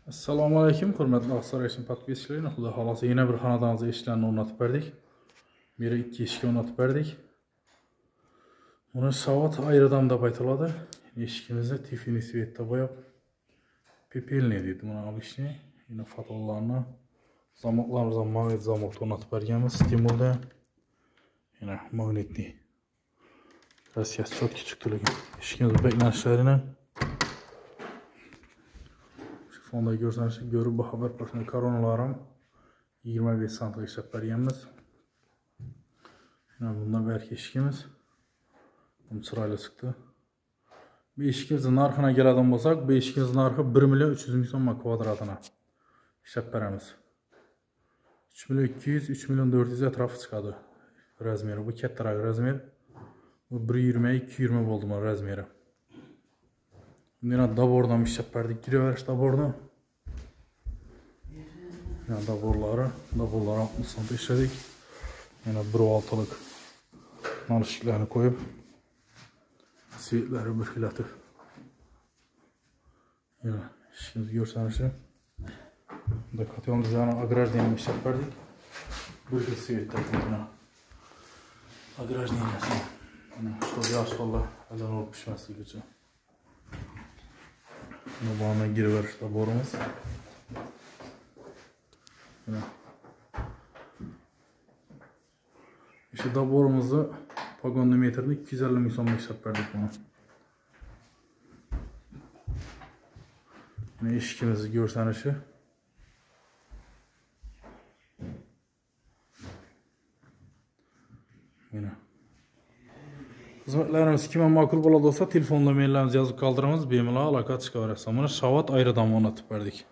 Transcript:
Assalomu alaykum, hurmatli Oqsaroy podpischilar. Xudo xolasa yana bir xonadonimizga eshiklarni o'rnatib berdik. Biri 2 eshik o'rnatib berdik. Buni savat ayridam deb aytiladi. Eshikimizni tifini svetda bo'yab pepelniy deydi. Buni obishni, yana fotolarni zamoqlarimizdan magnit zamoqda o'rnatib berganmiz. Stimulda yana magnitli. Rasiyasi cho'tki chiqtirilgan. Eshikimiz beklanishlarini fonda görsanız görüp bu haber başına koronalarım 25 santim işlep berganmiz. Bundan belki eshikimiz bu chiroyli chiqdi. Bu eshikimizni narxına keladigan bo'lsak, bu eshikimiz narxi 1 million 300 ming so'm kvadratini ishlab beramiz. 3 million 200, 3 million 400 atrofi chiqadi razmeri. Bu kattaroq razmer. Bu 120, 220 bo'ldi bu razmeri. Yine dabordan ishlab berdik, giraverish dabordan. Yani daborları 60 cm işledik. Yine 1.6'lık narışıklarını koyup svetleri bürkiletip yine işimizi görseniz Dekatyon'da yani agrajdiyenim işlep verdik. Bürkül svetler yine agrajdiyenim yine şu yaş valla elden olup pişmesi için bu bana giriveriş daborumuz. İşte daborumuzu pagonlu metrede 250 ming so'mga ishlab berdik buni. Yine eshikimizni ko'rsanishi. Yine. Xizmatlarimiz kimga ma'qul bo'ladi bo'lsa, telefon nomerlarimizni yozib qoldiramiz, bemalol aloqa chiqaverasiz. Mana shavat ayridam o'rnatib berdik.